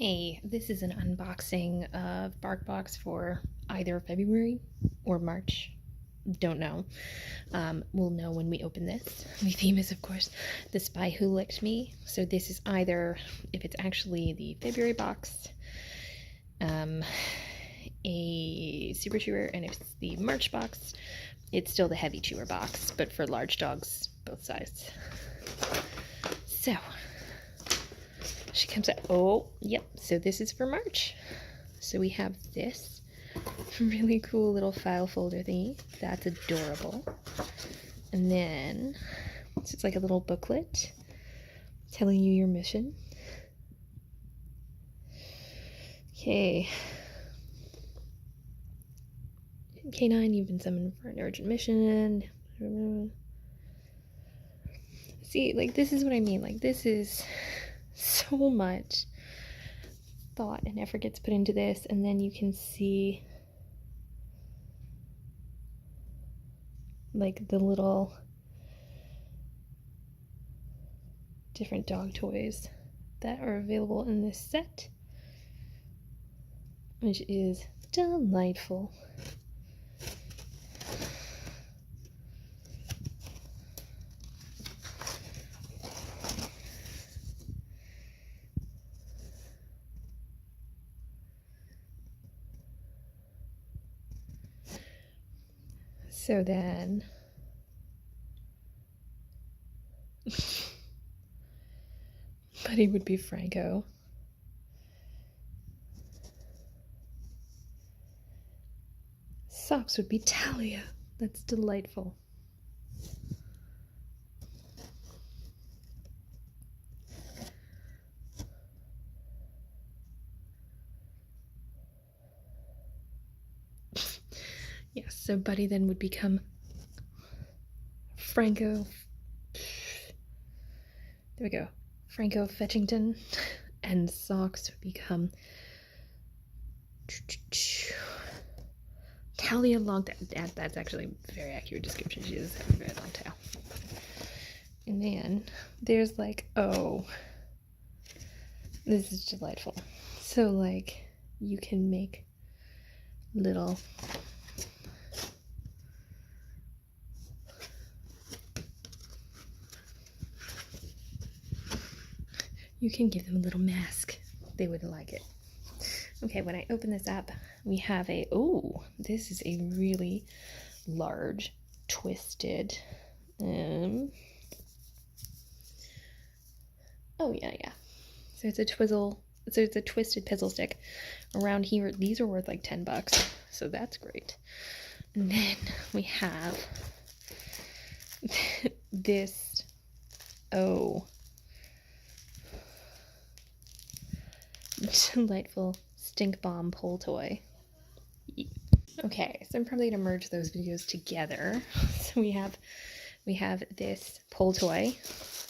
Hey, this is an unboxing of Barkbox for either February or March. Don't know. We'll know when we open this. The theme is, of course, The Spy Who Licked Me. So this is either, if it's actually the February box, a super chewer, and if it's the March box, it's still the heavy chewer box, but for large dogs, both sides. So she comes out. Oh, yep. So this is for March. So we have this really cool little file folder thingy. That's adorable. And then so it's like a little booklet telling you your mission. Okay. K9, you've been summoned for an urgent mission. See, like, this is what I mean. Like, this is so much thought and effort gets put into this, and then you can see like the little different dog toys that are available in this set, which is delightful. So then Buddy would be Franco. Socks would be Talia. That's delightful. Yes, so Buddy then would become Franco. There we go. Franco Fetchington. And Socks would become Talia Long. That's actually a very accurate description. She does have a very long tail. And then there's like, oh, this is delightful. So like you can make little you can give them a little mask. They would like it. Okay, when I open this up, we have a, oh, this is a really large, twisted, oh, yeah. So it's a twisted pistol stick. Around here, these are worth like $10, so that's great. And then we have this, oh, delightful stink bomb pull toy. Okay, so I'm probably gonna merge those videos together. So we have this pull toy,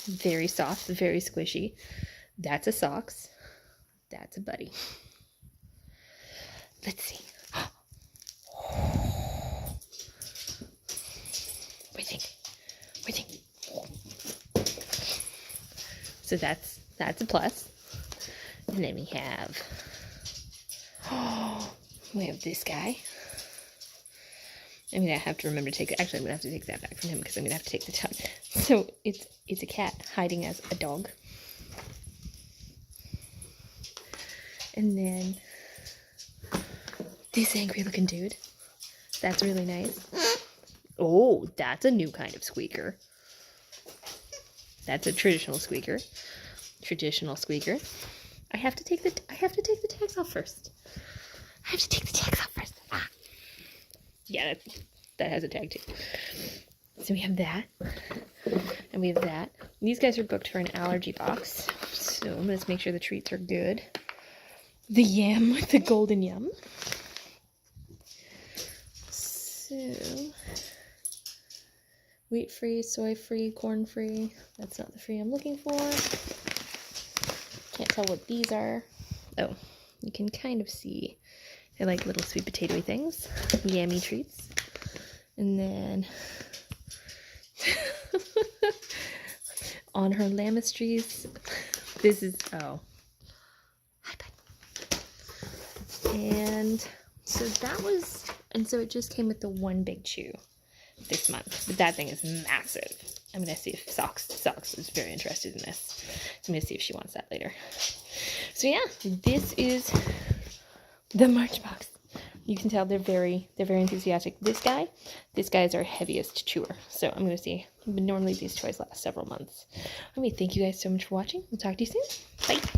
very soft, very squishy. That's a Socks. That's a Buddy. Let's see. What do you think? What do you think? So that's a plus. And then we have this guy. I'm gonna have to remember to take. Actually, I'm gonna have to take that back from him because I'm gonna have to take the time. So it's a cat hiding as a dog, and then this angry-looking dude. That's really nice. Oh, that's a new kind of squeaker. That's a traditional squeaker. Traditional squeaker. I have to take the tags off first. Ah. Yeah, that has a tag too. So we have that, and we have that. These guys are booked for an allergy box, so let's make sure the treats are good. The yam with the golden yum. So wheat-free, soy-free, corn-free. That's not the free I'm looking for. Can't tell what these are. Oh, you can kind of see. They're like little sweet potatoy things. Yummy treats. And then on her lamestries, this is, oh. Hi, bud. And so so it just came with the one big chew this month. But that thing is massive. I'm going to see if Socks is very interested in this. So I'm going to see if she wants that later. So yeah, this is the March box. You can tell they're very enthusiastic. This guy is our heaviest chewer. So I'm going to see. But normally these toys last several months. Anyway, thank you guys so much for watching. We'll talk to you soon. Bye.